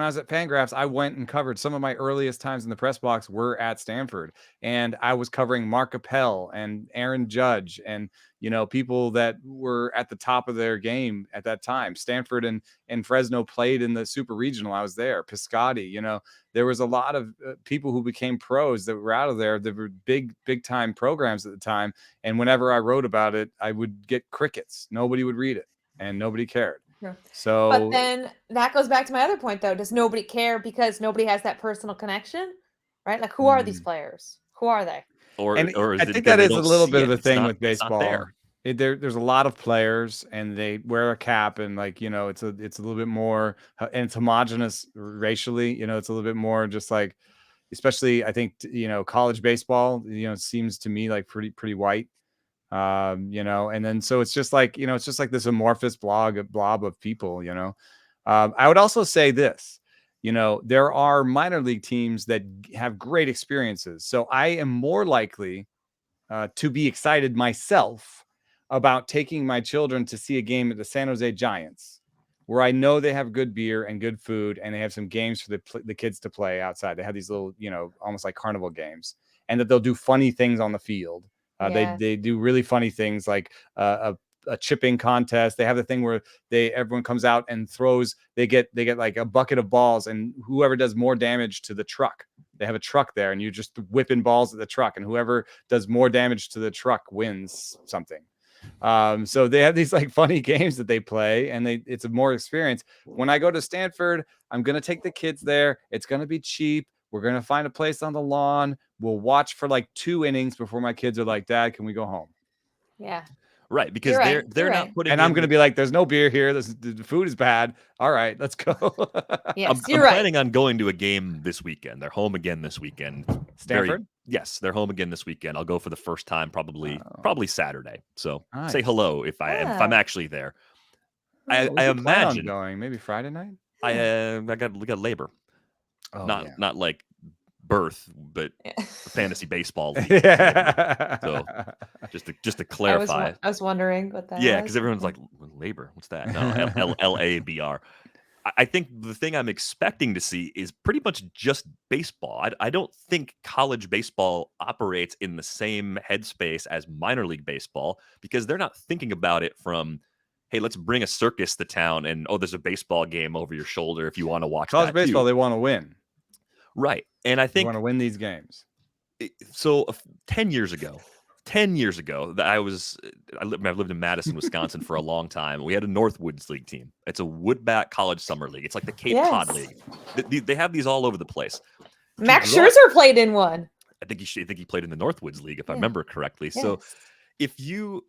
was at Fangraphs, I went and covered some of my earliest times in the press box were at Stanford, and I was covering Mark Appel and Aaron Judge, and people that were at the top of their game at that time. Stanford and Fresno played in the Super Regional. I was there. Piscotti, there was a lot of people who became pros that were out of there. There were big time programs at the time. And whenever I wrote about it, I would get crickets. Nobody would read it and nobody cared.
True.
So,
But then that goes back to my other point, though. Does nobody care because nobody has that personal connection? Right? Like, who are these players? Who are they?
Or
and
is
I
it
think
because
that
they
is a
don't
little
see
bit
it?
of a
It's
thing
not-
with
it's not
baseball.
there.
There's a lot of players and they wear a cap and it's a little bit more and it's homogenous racially. It's a little bit more just like, especially I think college baseball seems to me like pretty white. And then so it's just like it's just like this amorphous blob of people. I would also say this. There are minor league teams that have great experiences, so I am more likely to be excited myself about taking my children to see a game at the San Jose Giants, where I know they have good beer and good food, and they have some games for the kids to play outside. They have these little, almost like carnival games, and that they'll do funny things on the field.
Yeah.
They do really funny things like a chipping contest. They have the thing where everyone comes out and throws. They get like a bucket of balls, and whoever does more damage to the truck. They have a truck there, and you just whipping balls at the truck, and whoever does more damage to the truck wins something. So they have these like funny games that they play, and it's a more experience. When I go to Stanford, I'm gonna take the kids there. It's gonna be cheap. We're gonna find a place on the lawn. We'll watch for like 2 innings before my kids are like, "Dad, can we go home?"
Yeah.
Right, because
You're right.
they're
You're
not
right.
putting
And I'm
in
gonna be like, "There's no beer here. The food is bad. All right, let's go."
Yes,
I'm
you're right.
planning on going to a game this weekend. They're home again this weekend.
Stanford?
Yes, they're home again this weekend. I'll go for the first time probably Saturday. So say
Nice.
hello if I'm
Ah.
actually there.
Oh,
I
we could plan on
imagine
going maybe Friday night.
we got labor.
Oh,
not like birth, but
Yeah.
fantasy baseball league. labor.
yeah.
So just to clarify.
I was wondering what that
Yeah,
was.
because everyone's like, labor, what's that? No, LABR. I think the thing I'm expecting to see is pretty much just baseball. I don't think college baseball operates in the same headspace as minor league baseball because they're not thinking about it from, hey, let's bring a circus to town and, there's a baseball game over your shoulder if you want to watch
College
that
baseball,
too.
they want to win.
Right. And I
They
think
want to win these games.
so 10 years ago, that I've lived in Madison, Wisconsin for a long time. We had a Northwoods League team. It's a Woodbat College Summer League. It's like the Cape Cod
Yes.
League. They have these all over the place.
Max Scherzer played in one.
I think he played in the Northwoods League, if I remember correctly. So
Yes.
if you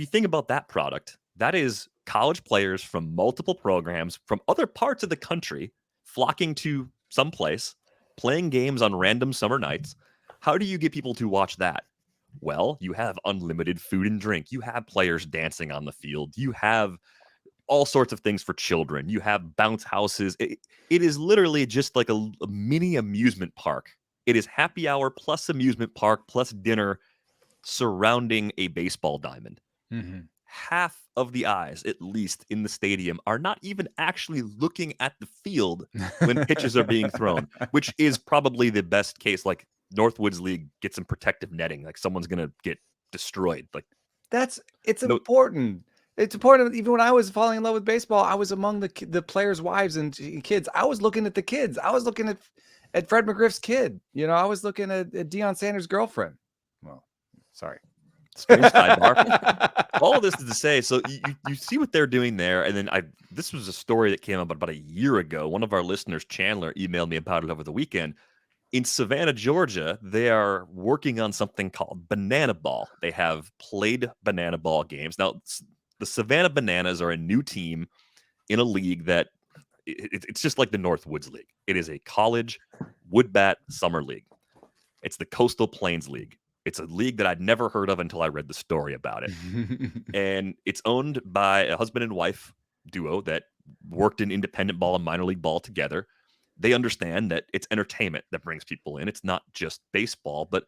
think about that product, that is college players from multiple programs from other parts of the country flocking to some place, playing games on random summer nights. How do you get people to watch that? Well, you have unlimited food and drink. You have players dancing on the field. You have all sorts of things for children. You have bounce houses. It is literally just like a mini amusement park. It is happy hour plus amusement park plus dinner surrounding a baseball diamond.
Mm-hmm.
Half of the eyes, at least in the stadium, are not even actually looking at the field when pitches are being thrown, which is probably the best case. Like Northwoods League gets some protective netting, like someone's gonna get destroyed. Like
it's
No-
important. It's important. Even when I was falling in love with baseball, I was among the players' wives and kids. I was looking at the kids. I was looking at Fred McGriff's kid. I was looking at Deion Sanders' girlfriend. Well, sorry.
Strange sidebar. All of this is to say, so you see what they're doing there, and then this was a story that came up about a year ago. One of our listeners, Chandler, emailed me about it over the weekend. In Savannah, Georgia, they are working on something called Banana Ball. They have played Banana Ball games. Now, the Savannah Bananas are a new team in a league that it's just like the Northwoods League. It is a college woodbat summer league. It's the Coastal Plains League. It's a league that I'd never heard of until I read the story about it. And it's owned by a husband and wife duo that worked in independent ball and minor league ball together. They understand that it's entertainment that brings people in. It's not just baseball. But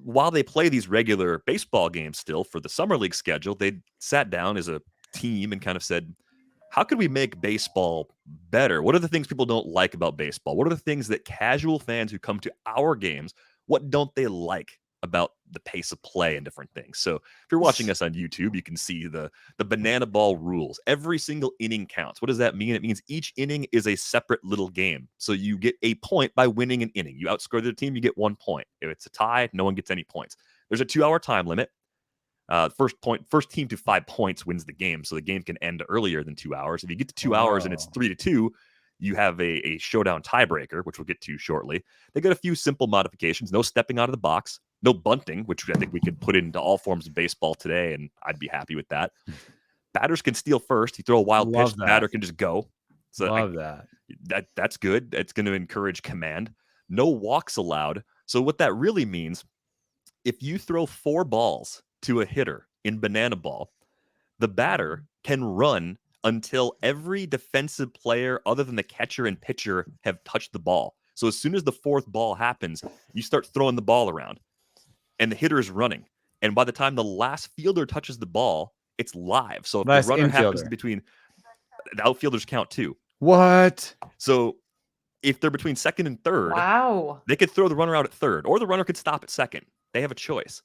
while they play these regular baseball games still for the summer league schedule, they sat down as a team and kind of said, how could we make baseball better? What are the things people don't like about baseball? What are the things that casual fans who come to our games, what don't they like about the pace of play and different things? So if you're watching us on YouTube, you can see the Banana Ball rules. Every single inning counts. What does that mean? It means each inning is a separate little game. So you get a point by winning an inning. You outscore the team, you get 1 point. If it's a tie, no one gets any points. There's a 2-hour time limit. First team to 5 points wins the game. So the game can end earlier than 2 hours. If you get to 2 hours and it's 3-2, you have a showdown tiebreaker, which we'll get to shortly. They got a few simple modifications. No stepping out of the box. No bunting, which I think we could put into all forms of baseball today, and I'd be happy with that. Batters can steal first. You throw a wild pitch, the batter can just go. So that's good. It's going to encourage command. No walks allowed. So what that really means, if you throw 4 balls to a hitter in Banana Ball, the batter can run until every defensive player other than the catcher and pitcher have touched the ball. So as soon as the 4th ball happens, you start throwing the ball around and the hitter is running. And by the time the last fielder touches the ball, it's live. So if the runner happens between, the outfielders count too.
What?
So if they're between second and third,
wow,
they could throw the runner out at third, or the runner could stop at second. They have a choice.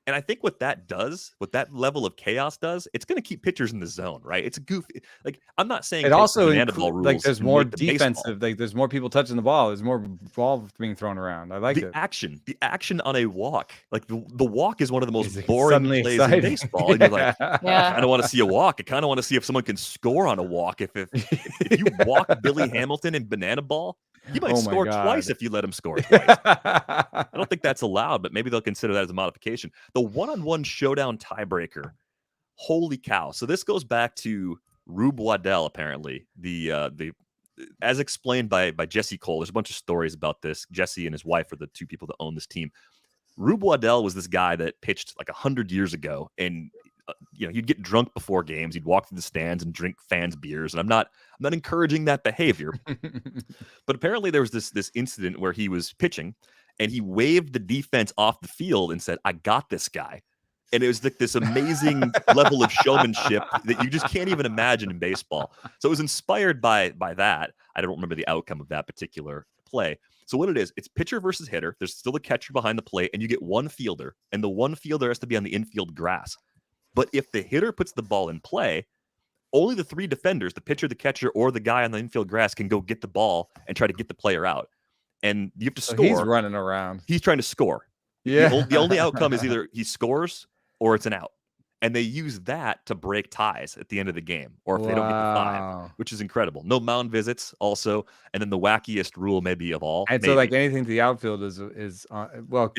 And I think what that does, what that level of chaos does, it's going to keep pitchers in the zone, right? It's a goofy. Like, I'm not saying
it also
Banana Ball rules.
Like, there's more defensive. Like, there's more people touching the ball. There's more ball being thrown around. I like
the
it.
The action on a walk. Like the walk is one of the most boring plays in baseball. And you're like,
yeah.
I don't want to see a walk. I kind of want to see if someone can score on a walk. If you walk Billy Hamilton in Banana Ball, you might score twice if you let him score twice. I don't think that's allowed, but maybe they'll consider that as a modification. The one-on-one showdown tiebreaker. Holy cow. So this goes back to Rube Waddell, apparently. The as explained by Jesse Cole. There's a bunch of stories about this. Jesse and his wife are the two people that own this team. Rube Waddell was this guy that pitched like 100 years ago, and he'd get drunk before games. He'd walk through the stands and drink fans' beers. And I'm not encouraging that behavior. But apparently there was this incident where he was pitching and he waved the defense off the field and said, "I got this guy." And it was like this amazing level of showmanship that you just can't even imagine in baseball. So it was inspired by that. I don't remember the outcome of that particular play. So what it is, it's pitcher versus hitter. There's still a catcher behind the plate, and you get one fielder, and the one fielder has to be on the infield grass. But if the hitter puts the ball in play, only the 3 defenders, the pitcher, the catcher, or the guy on the infield grass can go get the ball and try to get the player out. And you have to score.
He's running around.
He's trying to score.
Yeah.
The only outcome is either he scores or it's an out. And they use that to break ties at the end of the game, or if they don't get the 5, which is incredible. No mound visits also. And then the wackiest rule maybe of all.
And so like anything to the outfield is
it's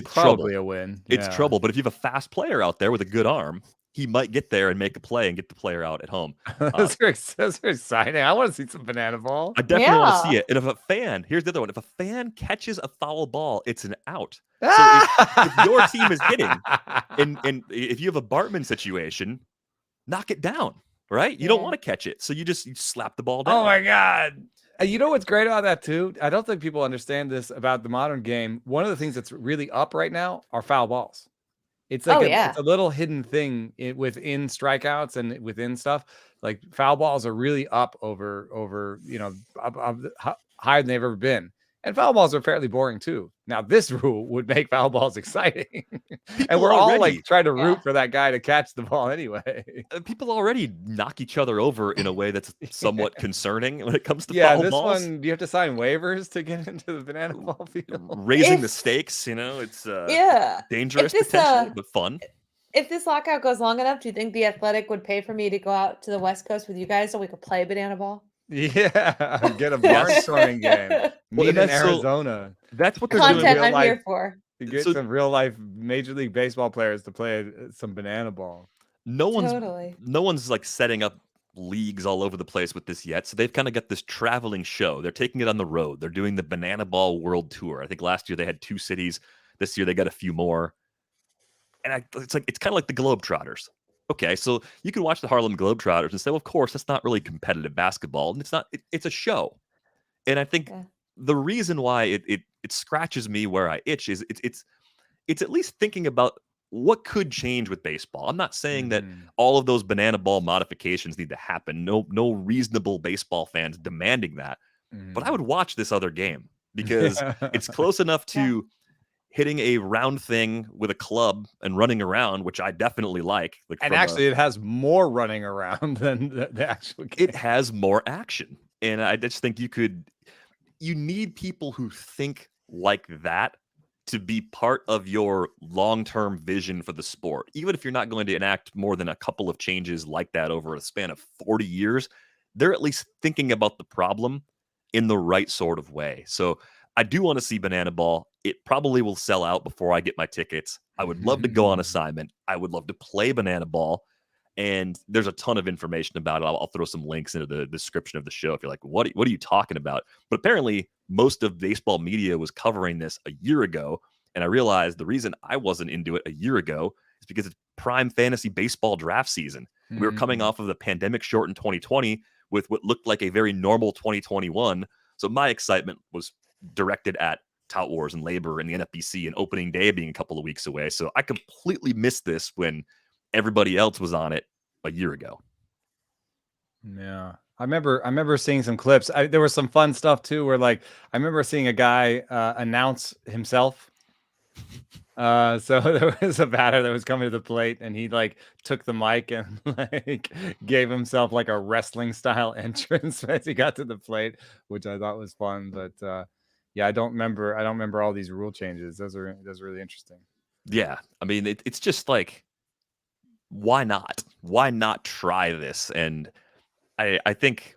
probably a win.
It's trouble. But if you have a fast player out there with a good arm, he might get there and make a play and get the player out at home.
Those are exciting. I want to see some banana ball.
I definitely want to see
Yeah.
it. And if a fan, here's the other one, if a fan catches a foul ball, it's an out. So if your team is hitting, and if you have a Bartman situation, knock it down, right? You don't
Yeah.
want to catch it. So you slap the ball down.
Oh my God. You know what's great about that too? I don't think people understand this about the modern game. One of the things that's really up right now are foul balls. It's like it's a little hidden thing within strikeouts and within stuff. Like foul balls are really up over higher than they've ever been. And foul balls are fairly boring too. Now this rule would make foul balls exciting. And we're all like trying to root for that guy to catch the ball anyway.
People already knock each other over in a way that's somewhat concerning when it comes to foul balls.
One, do you have to sign waivers to get into the banana ball field?
Raising the stakes, it's dangerous potentially, but fun.
If this lockout goes long enough, do you think the Athletic would pay for me to go out to the West Coast with you guys so we could play banana ball?
Yeah, get a barnstorming game. Meet in Arizona.
That's what they're
content
doing.
I'm here for.
To get some real life Major League Baseball players to play some banana ball.
No one's like setting up leagues all over the place with this yet. So they've kind of got this traveling show. They're taking it on the road. They're doing the Banana Ball World Tour. I think last year they had 2 cities. This year they got a few more. And it's kind of like the Globetrotters. Okay, so you can watch the Harlem Globetrotters and say, well, of course, that's not really competitive basketball. And it's not. It's a show. And I think the reason why it scratches me where I itch is it's at least thinking about what could change with baseball. I'm not saying that all of those banana ball modifications need to happen. No reasonable baseball fans demanding that. But I would watch this other game because it's close enough to hitting a round thing with a club and running around, which I definitely like.
And actually, it has more running around than the actual game.
It has more action. And I just think you need people who think like that to be part of your long-term vision for the sport. Even if you're not going to enact more than a couple of changes like that over a span of 40 years, they're at least thinking about the problem in the right sort of way. So I do want to see Banana Ball. It probably will sell out before I get my tickets. I would love to go on assignment. I would love to play Banana Ball. And there's a ton of information about it. I'll throw some links into the description of the show if you're like, what are you talking about? But apparently, most of baseball media was covering this a year ago. And I realized the reason I wasn't into it a year ago is because it's prime fantasy baseball draft season. We were coming off of the pandemic shortened 2020 with what looked like a very normal 2021. So my excitement was directed at Tout Wars and Labor and the NFBC and opening day being a couple of weeks away. So I completely missed this when everybody else was on it a year ago.
Yeah. I remember seeing some clips. There was some fun stuff too, where I remember seeing a guy announce himself. So there was a batter that was coming to the plate and he took the mic and gave himself a wrestling style entrance as he got to the plate, which I thought was fun. But yeah, I don't remember all these rule changes. Those are really interesting.
Yeah. I mean, it's just why not? Why not try this? And I think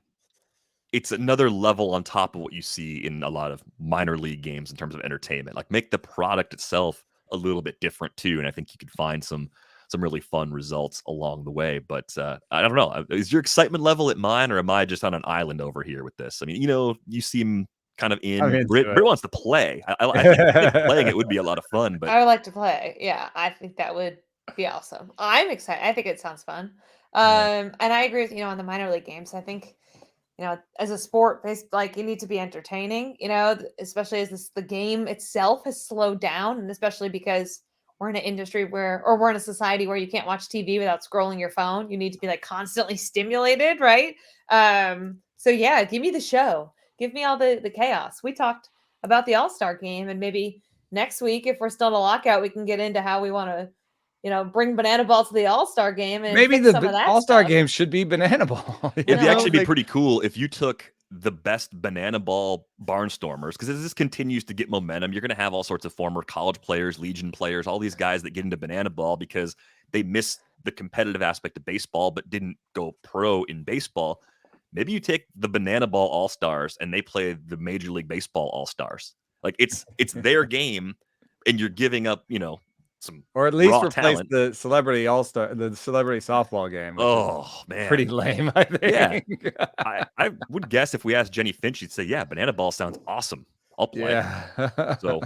it's another level on top of what you see in a lot of minor league games in terms of entertainment. Make the product itself a little bit different too. And I think you could find some really fun results along the way. But I don't know. Is your excitement level at mine, or am I just on an island over here with this? I mean, you seem kind of in. Britt wants to play. I think playing it would be a lot of fun. But
I would like to play. Yeah, I think that would be awesome. I'm excited. I think it sounds fun. And I agree with on the minor league games. I think as a sport, you need to be entertaining. Especially as the game itself has slowed down, and especially because we're in an industry we're in a society where you can't watch TV without scrolling your phone. You need to be constantly stimulated, right? So yeah, give me the show. Give me all the chaos. We talked about the All-Star game, and maybe next week, if we're still in a lockout, we can get into how we want to bring Banana Ball to the All-Star game. And
maybe the All-Star game should be Banana Ball.
It'd actually be pretty cool if you took the best Banana Ball barnstormers, because as this continues to get momentum, you're going to have all sorts of former college players, Legion players, all these guys that get into Banana Ball because they miss the competitive aspect of baseball but didn't go pro in baseball. Maybe you take the Banana Ball All-Stars and they play the Major League Baseball All-Stars. It's their game, and you're giving up, some
Or at least
raw
replace
talent.
the celebrity all-star, the celebrity softball game, which
Oh
is
man,
pretty lame, I
yeah.
think.
I would guess if we asked Jenny Finch, she'd say, "Yeah, banana ball sounds awesome. I'll play."
Yeah.
So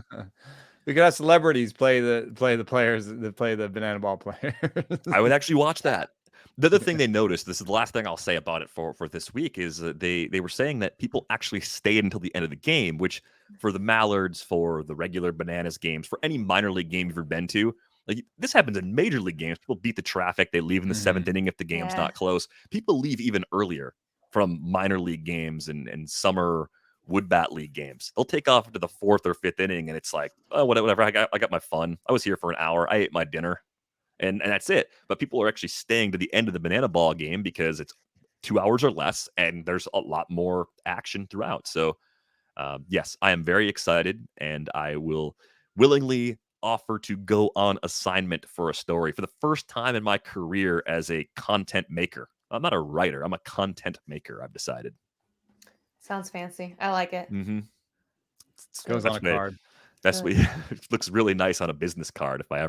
We could have celebrities play the players that play the banana ball players.
I would actually watch that. The other thing they noticed, this is the last thing I'll say about it for this week, is that they were saying that people actually stayed until the end of the game, which for the Mallards, for the regular Bananas games, for any minor league game you've ever been to, like this happens in major league games. People beat the traffic, they leave in the seventh inning if the game's
Yeah.
not close. People leave even earlier from minor league games and summer wood bat league games. They'll take off into the fourth or fifth inning, and it's like, oh, whatever. I got my fun. I was here for an hour. I ate my dinner. And that's it. But people are actually staying to the end of the banana ball game because it's 2 hours or less, and there's a lot more action throughout. So, yes, I am very excited, and I will willingly offer to go on assignment for a story for the first time in my career as a content maker. I'm not a writer. I'm a content maker. I've decided.
Sounds fancy. I like it.
Mm-hmm.
Goes on a card.
That's what it looks really nice on a business card. If I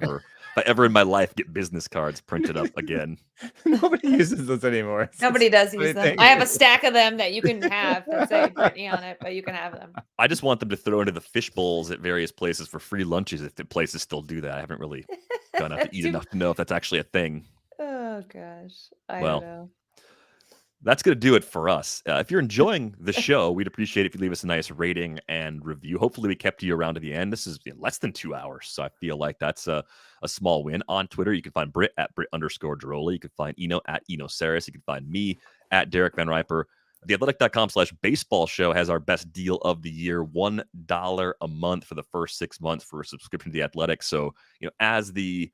ever in my life get business cards printed up again.
Nobody uses those anymore.
Nobody does use them.
thing.
I have a stack of them that you can have that say Brittany on it, but you can have them.
I just want them to throw into the fish bowls at various places for free lunches if the places still do that. I haven't really gone out to eat enough to know if that's actually a thing.
Oh gosh, I
Well,
don't know.
That's going to do it for us. If you're enjoying the show, we'd appreciate it if you leave us a nice rating and review. Hopefully, we kept you around to the end. This is less than 2 hours, so I feel like that's a small win. On Twitter, you can find Britt at Britt_Giroli. You can find Eno at Eno Saris. You can find me at Derek Van Riper. TheAthletic.com/baseball show has our best deal of the year, $1 a month for the first 6 months for a subscription to The Athletic. So, as the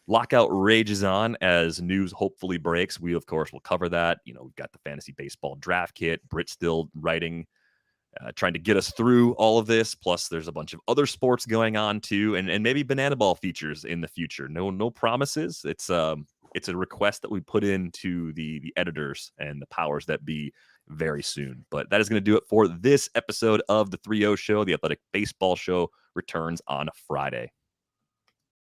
lockout rages on, as news hopefully breaks, we of course will cover that. We've got the fantasy baseball draft kit. Britt's still writing, trying to get us through all of this. Plus, there's a bunch of other sports going on too, and maybe banana ball features in the future. No promises. It's a request that we put into the editors and the powers that be very soon. But that is going to do it for this episode of the 3-0 show. The Athletic Baseball Show returns on Friday.